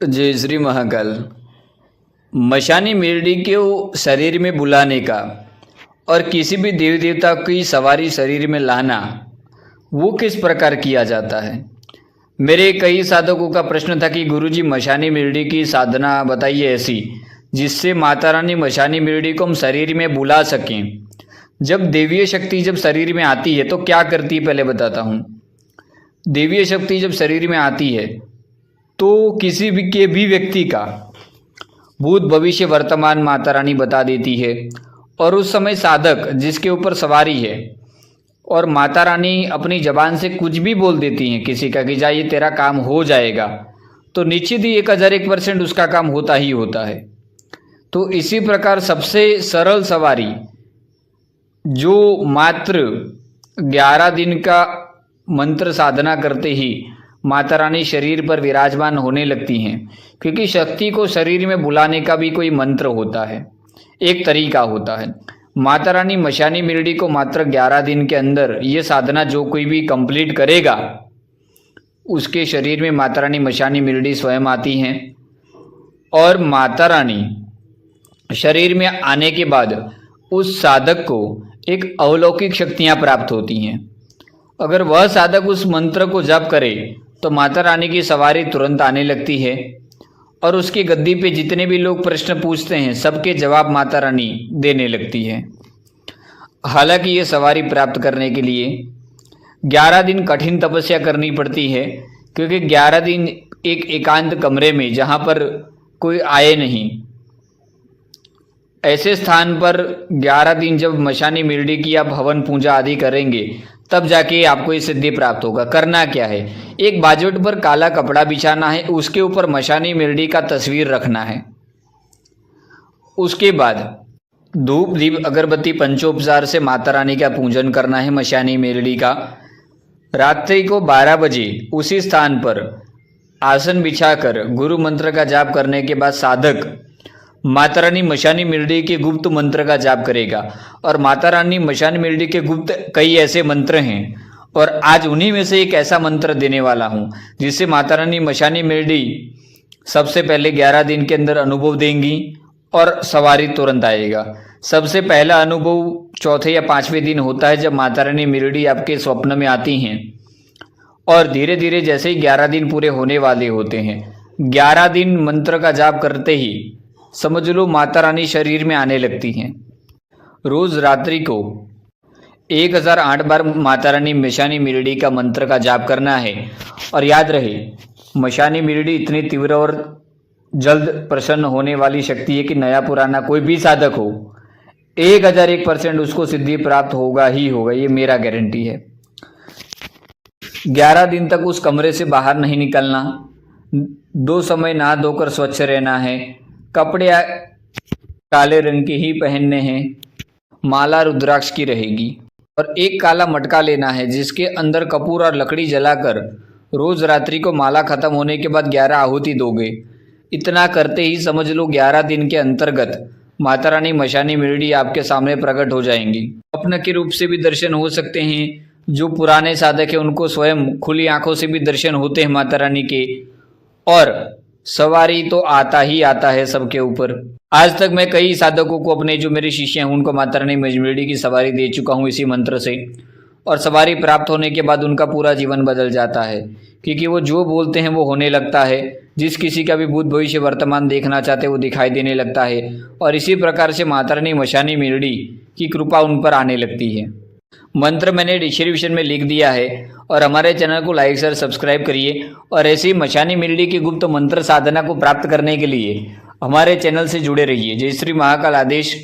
जय श्री महाकाल। मशानी मेरड़ी को शरीर में बुलाने का और किसी भी देवी देवता की सवारी शरीर में लाना, वो किस प्रकार किया जाता है। मेरे कई साधकों का प्रश्न था कि गुरुजी मशानी मेरड़ी की साधना बताइए ऐसी जिससे माता रानी मशानी मेरड़ी को हम शरीर में बुला सकें। जब देवीय शक्ति जब शरीर में आती है तो क्या करती है, पहले बताता हूँ। देवीय शक्ति जब शरीर में आती है तो किसी भी व्यक्ति का भूत भविष्य वर्तमान माता रानी बता देती है, और उस समय साधक जिसके ऊपर सवारी है और माता रानी अपनी जबान से कुछ भी बोल देती हैं किसी का कि जा ये तेरा काम हो जाएगा, तो निश्चित ही 1001% उसका काम होता ही होता है। तो इसी प्रकार सबसे सरल सवारी जो मात्र 11 दिन का मंत्र साधना करते ही माता रानी शरीर पर विराजमान होने लगती हैं, क्योंकि शक्ति को शरीर में बुलाने का भी कोई मंत्र होता है, एक तरीका होता है। माता रानी मशानी मेरड़ी को मात्र 11 दिन के अंदर ये साधना जो कोई भी कंप्लीट करेगा उसके शरीर में माता रानी मशानी मेरड़ी स्वयं आती हैं, और माता रानी शरीर में आने के बाद उस साधक को एक अलौकिक शक्तियाँ प्राप्त होती हैं। अगर वह साधक उस मंत्र को जप करे तो माता रानी की सवारी तुरंत आने लगती है, और उसकी गद्दी पे जितने भी लोग प्रश्न पूछते हैं सबके जवाब माता रानी देने लगती है। हालांकि ये सवारी प्राप्त करने के लिए 11 दिन कठिन तपस्या करनी पड़ती है, क्योंकि 11 दिन एक एकांत कमरे में जहाँ पर कोई आए नहीं, ऐसे स्थान पर 11 दिन जब मशानी मेरड़ी की आप हवन पूजा आदि करेंगे तब जाके आपको ये सिद्धि प्राप्त होगा। करना क्या है, एक बाजोट पर काला कपड़ा बिछाना है, उसके ऊपर मशानी मेरड़ी का तस्वीर रखना है। उसके बाद धूप दीप अगरबत्ती पंचोपचार से माता रानी का पूजन करना है मशानी मेरड़ी का। रात्रि को 12 बजे उसी स्थान पर आसन बिछाकर गुरु मंत्र का जाप करने के बाद साधक माता रानी मशानी मेरड़ी के गुप्त मंत्र का जाप करेगा। और माता रानी मशानी मेरड़ी के गुप्त कई ऐसे मंत्र हैं, और आज उन्हीं में से एक ऐसा मंत्र देने वाला हूँ जिससे माता रानी मशानी मेरड़ी सबसे पहले 11 दिन के अंदर अनुभव देंगी और सवारी तुरंत आएगा। सबसे पहला अनुभव चौथे या 5वें दिन होता है, जब माता रानी मेरड़ी आपके स्वप्न में आती हैं, और धीरे धीरे जैसे ही 11 दिन पूरे होने वाले होते हैं, 11 दिन मंत्र का जाप करते ही समझ लो माता रानी शरीर में आने लगती हैं। रोज रात्रि को 1008 बार माता रानी मशानी मेरड़ी का मंत्र का जाप करना है। और याद रहे, मशानी मेरड़ी इतनी तीव्र और जल्द प्रसन्न होने वाली शक्ति है कि नया पुराना कोई भी साधक हो 1001% उसको सिद्धि प्राप्त होगा ही होगा, ये मेरा गारंटी है। 11 दिन तक उस कमरे से बाहर नहीं निकलना, 2 समय नहा धोकर स्वच्छ रहना है, कपड़े काले रंग के ही पहनने हैं, माला रुद्राक्ष की रहेगी, और एक काला मटका लेना है जिसके अंदर कपूर और लकड़ी जलाकर रोज रात्रि को माला खत्म होने के बाद 11 आहुति दोगे। इतना करते ही समझ लो 11 दिन के अंतर्गत माता रानी मशानी मेरड़ी आपके सामने प्रकट हो जाएंगी। स्वप्न के रूप से भी दर्शन हो सकते हैं, जो पुराने साधक हैं उनको स्वयं खुली आंखों से भी दर्शन होते हैं माता रानी के, और सवारी तो आता ही आता है सबके ऊपर। आज तक मैं कई साधकों को, अपने जो मेरे शिष्य हैं उनको माता रानी मेरड़ी की सवारी दे चुका हूँ इसी मंत्र से, और सवारी प्राप्त होने के बाद उनका पूरा जीवन बदल जाता है, क्योंकि वो जो बोलते हैं वो होने लगता है। जिस किसी का भी भूत भविष्य वर्तमान देखना चाहते हैं वो दिखाई देने लगता है, और इसी प्रकार से माता रानी मशानी मेरड़ी की कृपा उन पर आने लगती है। मंत्र मैंने डिस्क्रिप्शन में लिख दिया है, और हमारे चैनल को लाइक शेयर सब्सक्राइब करिए। और ऐसी मशानी मेरड़ी की गुप्त मंत्र साधना को प्राप्त करने के लिए हमारे चैनल से जुड़े रहिए। जय श्री महाकाल आदेश।